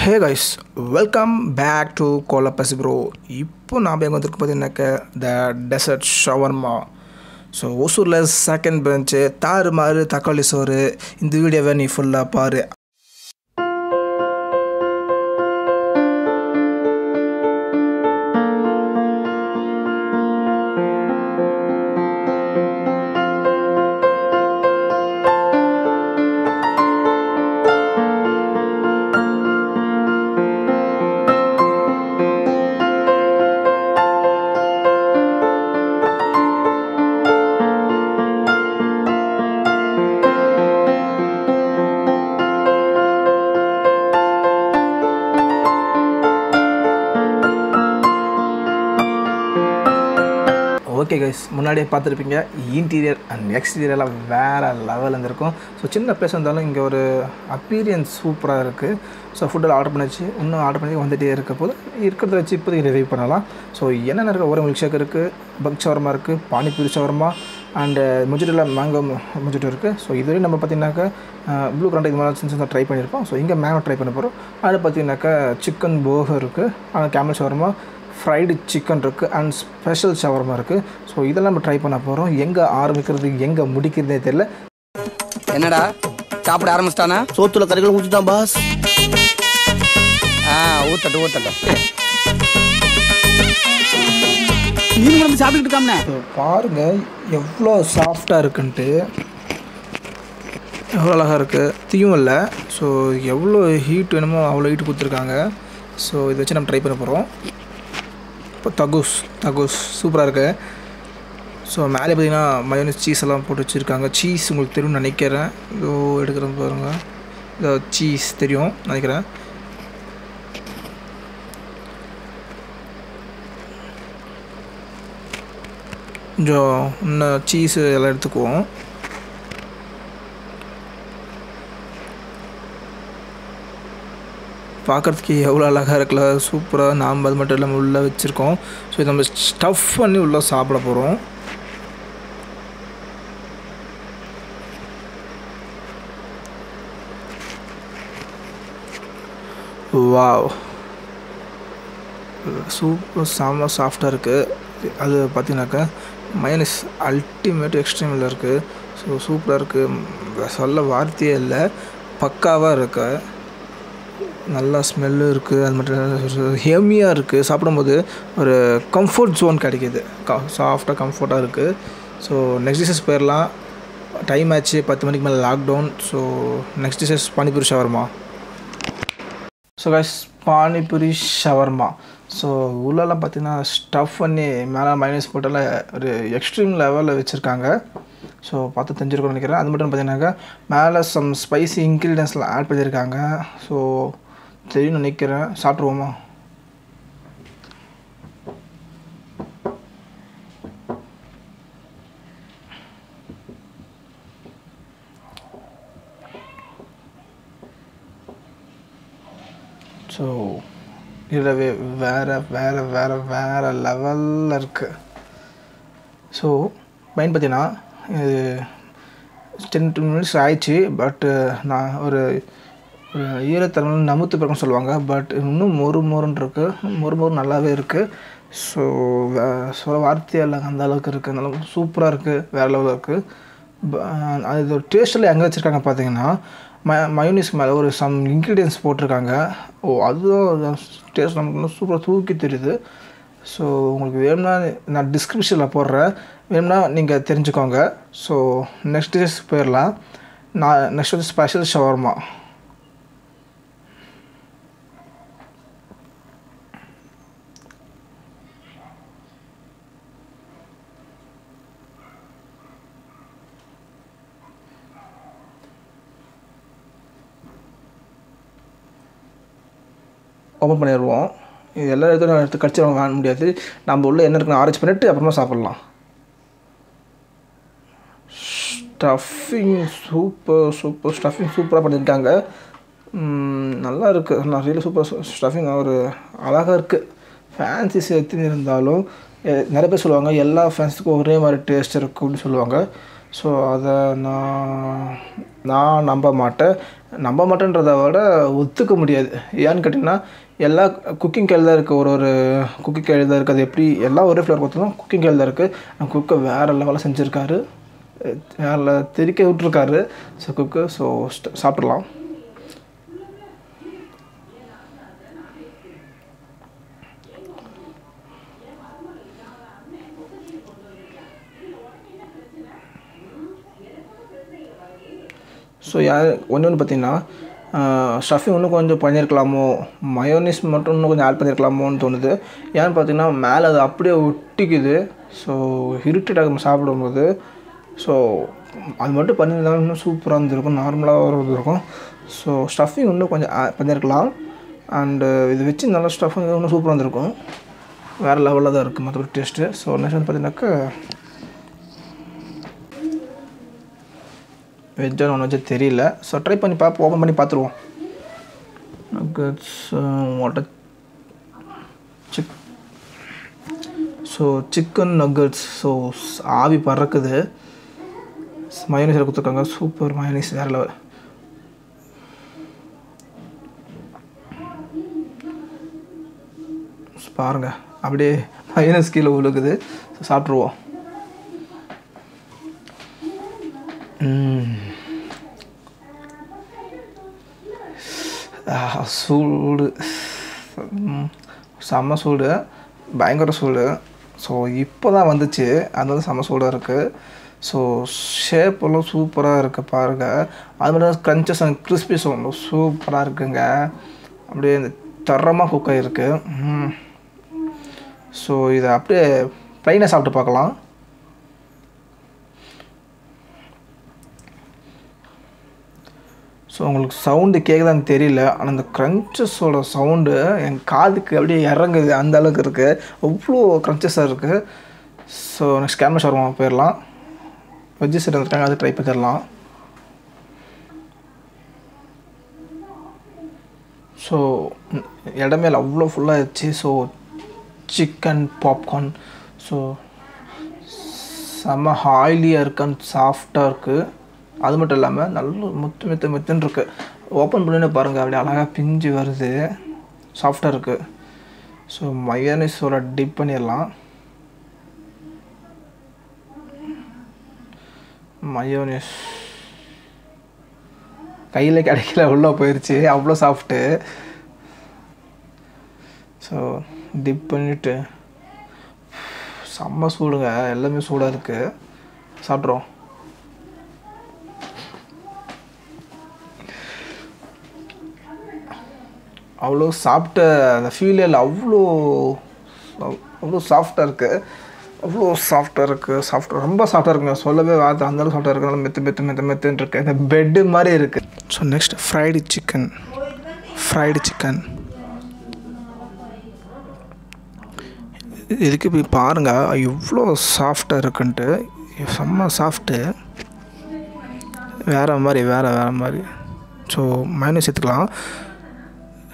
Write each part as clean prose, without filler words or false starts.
Hey guys, welcome back to Kolapasi bro. இப்போ நான் எங்கே வந்திருக்கு பார்த்தீங்கன்னாக்க the desert shawarma. ஸோ ஒசூரில் செகண்ட் பெஞ்சு தாறு மாறு தக்காளி சோறு. இந்த வீடியோவை நீ ஃபுல்லாக பாரு. ஓகே கைஸ், முன்னாடியே பார்த்துருப்பீங்க இன்டீரியர் அண்ட் எக்ஸ்டீரியர்லாம் வேறு லெவலில் இருந்திருக்கும். ஸோ சின்ன பிளேஸ் இருந்தாலும் இங்கே ஒரு அப்பீரியன்ஸ் சூப்பராக இருக்குது. ஸோ ஃபுட்டெல்லாம் ஆர்டர் பண்ணிச்சு, இன்னும் ஆர்டர் பண்ணி வந்துகிட்டே இருக்க போது இருக்கிறத வச்சு இப்போதைக்கு ரிவ்யூ பண்ணலாம். ஸோ என்னென்ன இருக்குது, ஒரு மில்க் ஷேக் இருக்குது, பக் ஷவர்மா இருக்குது, பானிபூரி ஷவர்மா அண்டு மொஜிட்டோவில் மேங்கோ மொஜிட்டோ இருக்குது. ஸோ இதுவரையும் நம்ம பார்த்தீங்கன்னாக்கா ப்ளூ கரண்ட் இது மாதிரி சின்ன ட்ரை பண்ணியிருப்போம். ஸோ இங்கே மேங்கோ ட்ரை பண்ண போகிறோம். அது பார்த்தீங்கன்னாக்கா சிக்கன் போகர் இருக்குது, ஆனால் கேமல் ஷவர்மா, ஃப்ரைடு சிக்கன் இருக்குது அண்ட் ஸ்பெஷல் ஷவர்மா இருக்குது. ஸோ இதெல்லாம் நம்ம ட்ரை பண்ண போகிறோம். எங்கே ஆரம்பிக்கிறது எங்கே முடிக்கிறதே தெரியல. என்னடா சாப்பிட ஆரம்பிச்சிட்டானா? சோத்துல கறிகள் ஊற்றிட்டான் பாஸ். ஊத்தட்டும் ஊத்தட்டும். மீன் குழம்பு சாப்பிட்டுட்டு இருக்காமண்ணே. பாருங்கள் எவ்வளோ சாஃப்டாக இருக்குன்ட்டு, எவ்வளோ அழகாக இருக்குது, தீயும் இல்லை. ஸோ எவ்வளோ ஹீட் வேணுமோ அவ்வளோ ஹீட் கொடுத்துருக்காங்க. ஸோ இதை வச்சு நம்ம ட்ரை பண்ண போகிறோம். இப்போ தகூஸ் சூப்பராக இருக்குது. ஸோ மேலே பார்த்தீங்கன்னா மயோனஸ் சீஸ் எல்லாம் போட்டு வச்சுருக்காங்க. சீஸ் உங்களுக்கு தெரியும்னு நினைக்கிறேன். இதோ எடுக்கிறேன் பாருங்கள், இதோ சீஸ் தெரியும் நினைக்கிறேன். கொஞ்சம் இன்னும் சீஸு எல்லாம் எடுத்துக்குவோம். பார்க்குறதுக்கு எவ்வளோ அழகாக இருக்குல்ல, சூப்பராக. நாம் அது மட்டும் இல்லாமல் உள்ளே வச்சுருக்கோம். ஸோ இதை நம்ம ஸ்டஃப் பண்ணி உள்ளே சாப்பிட போகிறோம். வாவ், சூப்பர் செம்ம சாஃப்டாக இருக்குது. அது பார்த்தீங்கன்னாக்கா மைனஸ் அல்டிமேட் எக்ஸ்ட்ரீமில் இருக்குது. ஸோ சூப்பராக இருக்குது, சொல்ல வார்த்தையே இல்லை, பக்காவாக இருக்கு. நல்லா ஸ்மெல்லு இருக்குது. அது மட்டும் ஹெவியாக இருக்குது. சாப்பிடும்போது ஒரு கம்ஃபர்ட் ஜோன் கிடைக்கிது, சாஃப்டாக கம்ஃபர்ட்டாக இருக்குது. ஸோ நெக்ஸ்ட் டிஷஸ் போயிடலாம். டைம் ஆச்சு, 10 மணிக்கு மேலே lockdown. So next dishes panipuri shawarma. So guys, panipuri shawarma. So உள்ளெல்லாம் பார்த்தீங்கன்னா ஸ்டஃப் பண்ணி மேலே மைனஸ் போட்டால ஒரு எக்ஸ்ட்ரீம் லெவலில் வச்சுருக்காங்க. ஸோ பார்த்து தெரிஞ்சிருக்கணும்னு நினைக்கிறேன். அது மட்டும் பார்த்தீங்கன்னாக்கா மேலே சம் ஸ்பைசி இன்க்ரீடியன்ஸ்லாம் ஆட் பண்ணியிருக்காங்க. ஸோ தெரியும்னு நினைக்கிறேன். சாப்பிட்ருவோமா? ஸோ இதில் வேறு லெவலில் இருக்குது. ஸோ மைண்ட் பார்த்தீங்கன்னா இது 10 மினிட்ஸ் ஆயிடுச்சு. பட்டு நான் ஒரு ஈரத்தன்மை நமுத்து பிறகுன்னு சொல்லுவாங்க. பட் இன்னும் மொறுன்னு இருக்குது, மொறு நல்லாவே இருக்குது. ஸோ சொல்ல வார்த்தையே இல்லை, அந்த அளவுக்கு இருக்குது. நல்லா சூப்பராக இருக்குது, வேறு லெவலில் இருக்குது. அது டேஸ்ட்டில் எங்கே வச்சுருக்காங்க பார்த்தீங்கன்னா மயோனிஸ்க்கு மேலே ஒரு சம் இன்க்ரீடியன்ஸ் போட்டிருக்காங்க. அதுவும் டேஸ்ட் நமக்கு இன்னும் சூப்பராக தூக்கி தெரியுது. ஸோ உங்களுக்கு வேணும்னா நான் டிஸ்கிரிப்ஷனில் போடுறேன், வேணும்னா நீங்கள் தெரிஞ்சுக்கோங்க. ஸோ நெக்ஸ்ட் டிஷஸ் போயிடலாம். நெக்ஸ்ட் வந்து ஸ்பெஷல் ஷவர்மா. ஓப்பன் பண்ணிடுவோம். இது எல்லா இடத்துலையும் எடுத்து கடிச்சு வாங்க முடியாது. நம்ம உள்ள என்ன இருக்குன்னு ஆரேஞ்ச் பண்ணிவிட்டு அப்புறமா சாப்பிட்லாம். ஸ்டஃபிங் ஸ்டஃபிங் சூப்பராக பண்ணியிருக்காங்க. நல்லா இருக்குது, நிறைய சூப்பர் ஸ்டஃபிங். ஒரு அழகாக இருக்குது. ஃபேன்சி சேர்த்து இருந்தாலும் நிறைய பேர் சொல்லுவாங்க எல்லா ஃபேன்ஸுக்கும் ஒரே மாதிரி டேஸ்ட் இருக்குன்னு சொல்லுவாங்க. ஸோ அதை நான் நம்ப மாட்டேன். நம்ப மாட்டேன்றதை விட ஒத்துக்க முடியாது. ஏன்னு கேட்டிங்கன்னா எல்லா குக்கிங் கையில் தான் இருக்குது. ஒரு குக்கிங் கையில் தான் இருக்குது. அது எப்படி எல்லாம் ஒரே ஃப்ளேவர் கொடுத்தாலும் குக்கிங் கையில் தான் இருக்குது. குக்கை வேறு லெவலில் செஞ்சுருக்காரு, வேறு தெறிக்க விட்டுருக்காரு. ஸோ குக்கு ஸோ சாப்பிட்றலாம். ஸோ ஒன்று பார்த்திங்கன்னா ஸ்டஃபிங் இன்னும் கொஞ்சம் பண்ணியிருக்கலாமோ, மயோனிஸ் மட்டும் இன்னும் கொஞ்சம் ஆட் பண்ணியிருக்கலாமோன்னு தோணுது. ஏன்னு பார்த்தீங்கன்னா மேலே அது அப்படியே ஒட்டிக்குது. ஸோ இரிட்டேட்டாக சாப்பிடும்போது. ஸோ அது மட்டும் பண்ணியிருந்தாலும் இன்னும் சூப்பராக இருந்திருக்கும், நார்மலாக இருந்திருக்கும். ஸோ ஸ்டஃபிங் இன்னும் கொஞ்சம் பண்ணியிருக்கலாம். அண்டு இது வச்சு நல்லா ஸ்டஃபிங் இன்னும் சூப்பராக இருந்திருக்கும். வேறு லெவலில் தான் இருக்குது மற்றபடி டேஸ்ட்டு. ஸோ நெக்ஸ்ட் வந்து பார்த்தீங்கன்னாக்கா வெஜ்ஜா நான்வெஜ்ஜா தெரியல. ஸோ ட்ரை பண்ணி ஓப்பன் பண்ணி பார்த்துருவோம். Nuggets so chicken nuggets. So ஆவி பறக்குது. மயோனீஸில் கொடுத்துருக்காங்க. சூப்பர் மயோனீஸ், வேறு லெவல். பாருங்கள் அப்படியே மயோனீஸ் கீழே விழுகுது. ஸோ சாப்பிட்ருவோம். சூடு, செம்ம சூடு, பயங்கர சூடு. ஸோ இப்போ தான் வந்துச்சு, அதனால செம்ம சூடாக இருக்குது. ஸோ ஷேப்பெல்லாம் சூப்பராக இருக்குது பாருங்கள். அது மட்டும் க்ரன்ச்சஸ் அண்ட் கிறிஸ்பி சவுண்டும் சூப்பராக இருக்குங்க. அப்படியே இந்த தரமாக குக் ஆகிருக்கு. ஸோ இதை அப்படியே ப்ளைனாக சாப்பிட்டு பார்க்கலாம். ஸோ உங்களுக்கு சவுண்டு கேட்குதான்னு தெரியல, ஆனால் அந்த க்ரன்ச்சஸோட சவுண்டு என் காதுக்கு அப்படியே இறங்குது, அந்த அளவுக்கு இருக்குது. அவ்வளோ க்ரன்ச்சஸாக இருக்குது. ஸோ நெக்ஸ்ட் கேமரா ஷவர்மா போயிடலாம். வெஜ்ஜு செட் வந்துருக்காங்க, அது ட்ரை பண்ணிடலாம். ஸோ இடமே அவ்வளோ ஃபுல்லாக இருந்துச்சு. ஸோ சிக்கன் பாப்கார்ன் ஸோ செம்ம ஆயிலியாக இருக்கான்னு சாஃப்டாக இருக்குது. அது மட்டும் இல்லாமல் நல்ல மெத்துன்னு இருக்குது. ஓப்பன் பண்ணின்னு பாருங்கள், அப்படியே அழகாக பிஞ்சு வருது, சாஃப்டாக இருக்குது. ஸோ மயோனீஸோட டிப் பண்ணிடலாம். மயோனீஸ் கையில் கிடைக்கல, உள்ளே போயிடுச்சு, அவ்வளோ சாஃப்ட்டு. ஸோ டிப் பண்ணிவிட்டு செம்ம சூடுங்க, எல்லாமே சூடாக இருக்குது. சாப்பிட்றோம். அவ்வளோ சாப்பிட்ட அந்த ஃபீலே இல்லை, அவ்வளோ சாஃப்டாக இருக்குது, அவ்வளோ சாஃப்டாக இருக்குது, ரொம்ப சாஃப்டாக இருக்குங்க, சொல்லவே வார்த்தை அந்தளவு சாஃப்டாக இருக்கிறனால மெத்துன்னு இருக்குது, இந்த பெட்டு மாதிரி இருக்குது. ஸோ நெக்ஸ்ட் ஃப்ரைடு சிக்கன் இதுக்கு போய் பாருங்கள் எவ்வளோ சாஃப்டாக இருக்குன்ட்டு. செம்ம சாஃப்ட்டு, வேறு மாதிரி. ஸோ மைனஸ் எடுத்துக்கலாம்.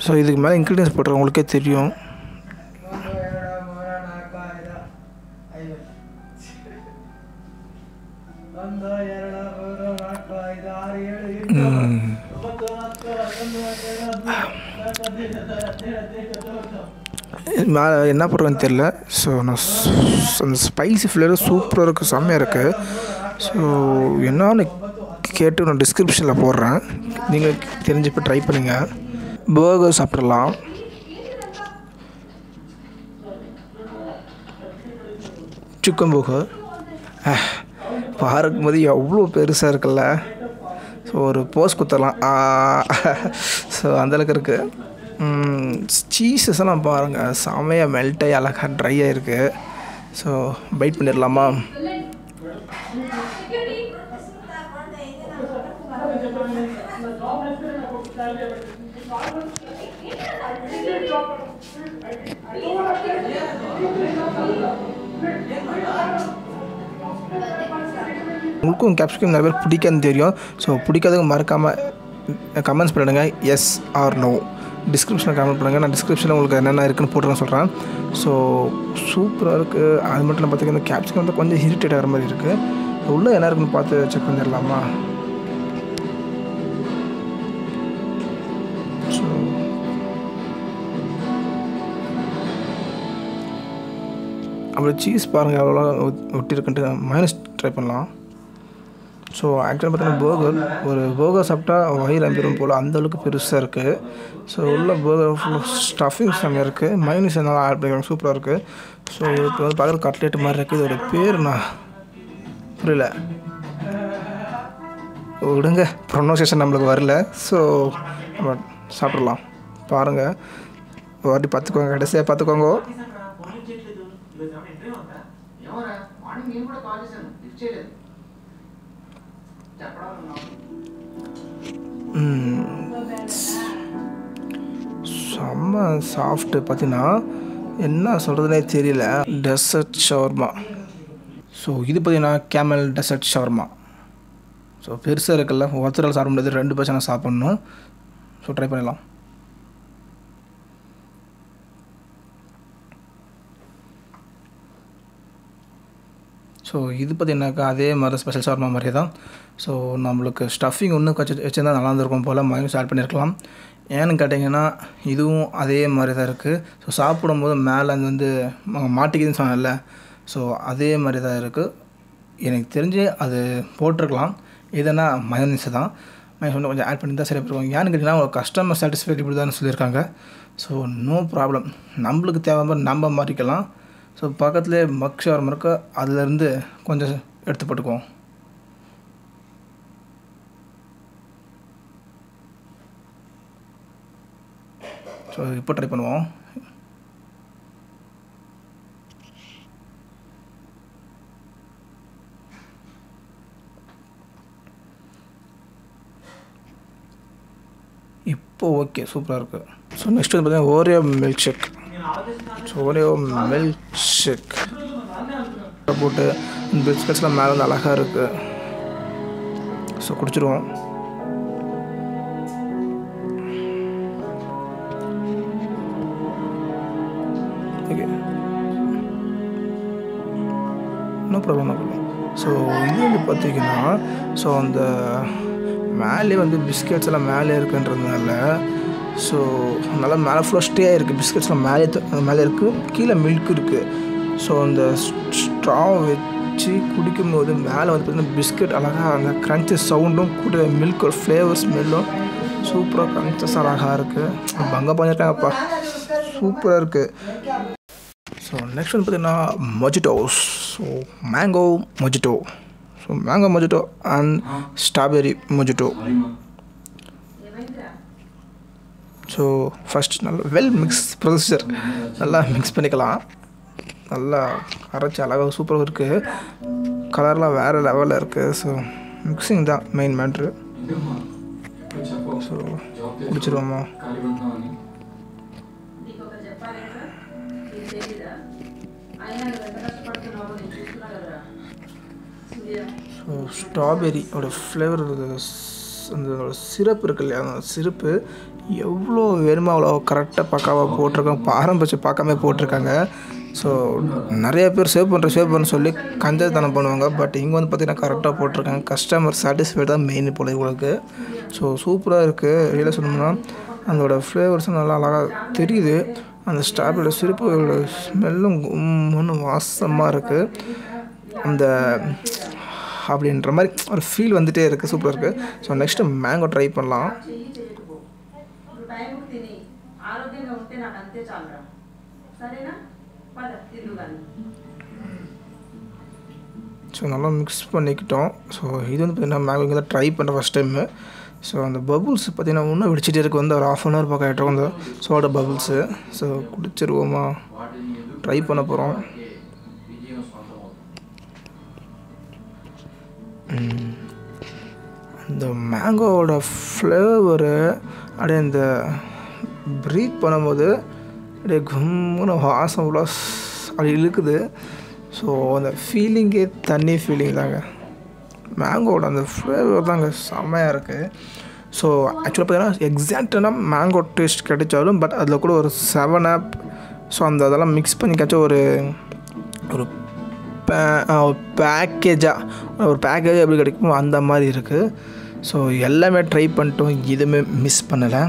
ஸோ இதுக்கு மேலே இன்க்ரீடியன்ஸ் போட்டுற உங்களுக்கே தெரியும். மேலே என்ன போடுறேன்னு தெரில. ஸோ நான் அந்த ஸ்பைசி ஃப்ளேவர் சூப்பராக இருக்குது, செம்மையாக இருக்குது. ஸோ என்னன்னு கேட்டு நான் டிஸ்கிரிப்ஷனில் போடுறேன், நீங்கள் தெரிஞ்சப்போ ட்ரை பண்ணுங்கள். பர்கர் சாப்பிட்றலாம். சிக்கன் பர்கர் பார்க்கும்போது எவ்வளோ பெருசாக இருக்குல்ல. ஸோ ஒரு போஸ் குத்தரலாம். ஸோ அந்தளவுக்கு இருக்குது. சீஸஸ் எல்லாம் பாருங்கள், செமையாக மெல்ட் ஆகி அழகாக ட்ரை ஆகிருக்கு. ஸோ பைட் பண்ணிடலாமா? உங்களுக்கும் கேப்சிகம் நிறைய பேர் பிடிக்காதுன்னு தெரியும். ஸோ பிடிக்காதவங்க மறக்காமல் கமெண்ட்ஸ் பண்ணிடுங்க, எஸ் ஆர் நோ. டிஸ்கிரிப்ஷனில் கமெண்ட் பண்ணுங்கள், நான் டிஸ்கிரிப்ஷனில் உங்களுக்கு என்னென்ன இருக்குதுன்னு போட்டுருன்னு சொல்கிறேன். ஸோ சூப்பராக இருக்குது. அது மட்டும் நான் பார்த்திங்கன்னா கேப்சிகம் வந்து கொஞ்சம் இரிட்டேட் ஆகிற மாதிரி இருக்குது. உள்ளே என்ன இருக்குன்னு பார்த்து செக் பண்ணிடலாமா? அப்புறம் சீஸ் பாருங்கள் எவ்வளோ ஒட்டிருக்குன்ட்டு. மைனஸ் ட்ரை பண்ணலாம். ஸோ ஆக்சுவலாக பார்த்தீங்கன்னா ஒரு பர்கர் சாப்பிட்டா வயிறு அம்பிடும் போல் அந்தளவுக்கு பெருசாக இருக்குது. ஸோ உள்ள பர்கர் ஃபுல் ஸ்டஃபிங் செம்மையாக இருக்குது. மைனஸ் என்னால் ஆட் பண்ணிக்கலாம், சூப்பராக இருக்குது. ஸோ இப்போ வந்து பார்க்குற கட்லெட் மாதிரி இருக்குது. இதோட பேர் நான் புரியல, விடுங்க, ப்ரொனவுன்சியேஷன் நம்மளுக்கு வரல. ஸோ நம்ம சாப்பிட்றலாம். பாருங்கள், ஒரு வாட்டி பார்த்துக்கோங்க, கடைசியாக பார்த்துக்கோங்க. செம்ம சாஃப்ட்டு. பார்த்தீங்கன்னா என்ன சொல்கிறதுனே தெரியல. Dessert shawarma. ஸோ இது பார்த்தீங்கன்னா கேமல் டெசர்ட் ஷவர்மா. ஸோ பெருசாக இருக்குல்ல, ஒருத்தரால் சாப்பிட முடியாது, 2 பர்சனாக சாப்பிட்ணும். ஸோ ட்ரை பண்ணலாம். ஸோ இது பார்த்தீங்கன்னாக்கா அதே மாதிரி ஸ்பெஷல் ஷவர்மா மாதிரி தான். ஸோ நம்மளுக்கு ஸ்டஃபிங் ஒன்று வச்சுருந்தா நல்லா இருந்திருக்கும் போல், மைனஸ் ஆட் பண்ணியிருக்கலாம். ஏன்னு கேட்டிங்கன்னா இதுவும் அதே மாதிரி தான் இருக்குது. ஸோ சாப்பிடும்போது மேலே அது வந்து மாட்டிக்குதுன்னு சொன்னேன்ல, ஸோ அதே மாதிரி தான் இருக்குது. எனக்கு தெரிஞ்சு அது போட்டிருக்கலாம். எதுனா மயோனீஸ் தான். மயோனீஸ் கொஞ்சம் ஆட் பண்ணி தான் சரியாக போயிருக்கும். ஏன்னு கேட்டிங்கன்னா ஒரு கஸ்டமர் சாட்டிஸ்ஃபைட் இப்படி தான் சொல்லியிருக்காங்க. ஸோ நோ ப்ராப்ளம், நம்மளுக்கு தேவை மாதிரி நம்ம மாறிக்கலாம். ஸோ பக்கத்துலேயே மக் ஷவர்மா இருக்கு, அதுலேருந்து கொஞ்சம் எடுத்து போட்டுக்குவோம். ஸோ இப்போ ட்ரை பண்ணுவோம். இப்போ ஓகே, சூப்பராக இருக்குது. ஸோ நெக்ஸ்ட் வந்து பார்த்தீங்கன்னா Oreo milkshake. So Oreo milkshake போட்டு பிஸ்கட்ஸ்லாம் மேலே வந்து அழகாக இருக்குது. ஸோ குடிச்சிடுவோம். Okay, no problem, no problem. So இது வந்து பார்த்தீங்கன்னா ஸோ அந்த மேலே வந்து பிஸ்கெட்ஸ் எல்லாம் மேலே இருக்குன்றதுனால ஸோ நல்லா மேலே ஃபுல்லாக ஸ்டே ஆகிருக்கு. பிஸ்கெட்ஸ்லாம் மேலே இருக்குது, கீழே மில்க் இருக்குது. ஸோ அந்த ஸ்ட்ரா வச்சு குடிக்கும்போது மேலே வந்து பார்த்திங்கன்னா பிஸ்கெட் அழகாக அந்த க்ரன்ச்சி சவுண்டும் கூட மில்கோட ஃப்ளேவர் ஸ்மெல்லும் சூப்பராக க்ரன்ச்சஸ் அழகாக இருக்குது. பங்க பண்ணியிருக்காங்கப்பா, சூப்பராக இருக்குது. ஸோ நெக்ஸ்ட் வந்து பார்த்திங்கன்னா mojitos. So mango mojito. So mango mojito and strawberry mojito. So first நல்லா வெல் மிக்ஸ் ப்ரொசீஜர், நல்லா மிக்ஸ் பண்ணிக்கலாம். நல்லா அரைச்சி அழகாக சூப்பராக இருக்குது. கலர்லாம் வேறு லெவலில் இருக்குது. ஸோ மிக்சிங் தான் மெயின் மேட்ரு. ஸோ குடிச்சிருவோமா? ஸோ ஸ்ட்ராபெரியோட ஃப்ளேவர், அந்த சிரப் இருக்கு இல்லையா, அந்த சிரப்பு எவ்வளோ வேணுமோ அவ்வளோ கரெக்டாக பக்காவாக போட்டிருக்காங்க. பாரம்பரியம் பார்க்காம போட்டிருக்காங்க. ஸோ நிறைய பேர் சேவ் பண்ணுறேன்னு சொல்லி கஞ்சத்தனம் பண்ணுவாங்க. பட் இங்கே வந்து பார்த்திங்கன்னா கரெக்டாக போட்டிருக்காங்க. கஸ்டமர் சாட்டிஸ்ஃபைட் தான் மெயின் போல் இவங்களுக்கு. ஸோ சூப்பராக இருக்குது. ரியலாக சொல்லணும்னா அதோட ஃப்ளேவர்ஸும் நல்லா அழகாக தெரியுது. அந்த ஸ்ட்ராபெரியோட சிரப்போட ஸ்மெல்லும் ஒன்று வாசமாக இருக்குது. அந்த அப்படின்ற மாதிரி ஒரு ஃபீல் வந்துகிட்டே இருக்குது. சூப்பராக இருக்குது. ஸோ நெக்ஸ்ட்டு மேங்கோ ட்ரை பண்ணலாம். ஸோ நல்லா மிக்ஸ் பண்ணிக்கிட்டோம். ஸோ இது வந்து பார்த்திங்கன்னா மேங்கோ இங்கே தான் ட்ரை பண்ணுற ஃபஸ்ட் டைமு. ஸோ அந்த பபுள்ஸ் பார்த்திங்கன்னா இன்னும் வெடிச்சிட்டே இருக்குது. வந்து ஒரு 1/2 hour பக்கம் ஆகிட்டோம் அந்த சோடா பபுள்ஸு. ஸோ குடிச்சிருவோமா? ட்ரை பண்ண போகிறோம். இந்த மேங்கோவோட ஃப்ளேவரு அப்படியே இந்த ப்ரீத் பண்ணும்போது அப்படியே கும்முன்னு வாசம் இவ்வளோ அப்படி இழுக்குது. ஸோ அந்த ஃபீலிங்கே தண்ணி ஃபீலிங் தாங்க. மேங்கோவோட அந்த ஃப்ளேவர் தாங்க செம்மையாக இருக்குது. ஸோ ஆக்சுவலாக பார்த்தீங்கன்னா எக்ஸாக்டான மேங்கோ டேஸ்ட் கிடைச்சாலும் பட் அதில் கூட ஒரு 7up ஸோ அந்த அதெல்லாம் மிக்ஸ் பண்ணி கிடச்ச ஒரு பேக்கேஜாக எப்படி கிடைக்குமோ அந்த மாதிரி இருக்குது. ஸோ எல்லாமே ட்ரை பண்ணிட்டோம், எதுவுமே மிஸ் பண்ணலை.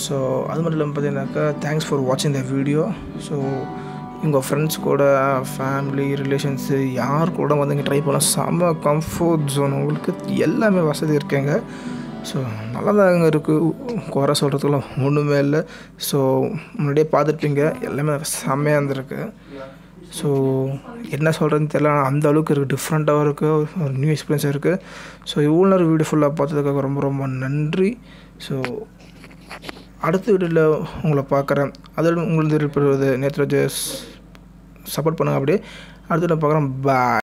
ஸோ அது மட்டும் இல்லாமல் பார்த்தீங்கன்னாக்கா தேங்க்ஸ் ஃபார் வாட்சிங் த வீடியோ. ஸோ உங்கள் ஃப்ரெண்ட்ஸ் கூட ஃபேமிலி ரிலேஷன்ஸு யார் கூட வந்து இங்கே ட்ரை பண்ணலாம். செம்ம கம்ஃபர்ட் ஜோன், உங்களுக்கு எல்லாமே வசதி இருக்குங்க. ஸோ நல்லா தாங்க இருக்குது, குறை சொல்கிறதுக்குலாம் ஒன்றுமே இல்லை. ஸோ முன்னாடியே பார்த்துட்டீங்க, எல்லாமே செம்மையாக இருந்திருக்கு. ஸோ என்ன சொல்கிறதுன்னு தெரியல, ஆனால் அந்த அளவுக்கு இருக்குது, டிஃப்ரெண்ட்டாகவும் இருக்குது, ஒரு நியூ எக்ஸ்பீரியன்ஸாக இருக்குது. ஸோ இவ்வளோ நேரம் வீடியோ ஃபுல்லாக பார்த்ததுக்காக ரொம்ப ரொம்ப நன்றி. ஸோ அடுத்த வீடியோவில் உங்களை பார்க்குறேன். அதில் உங்களுக்கு இருப்பது நேத்ராஜஸ் சப்போர்ட் பண்ணுங்கள். அப்படியே அடுத்த வீடியோ பார்க்குறேன். பாய்.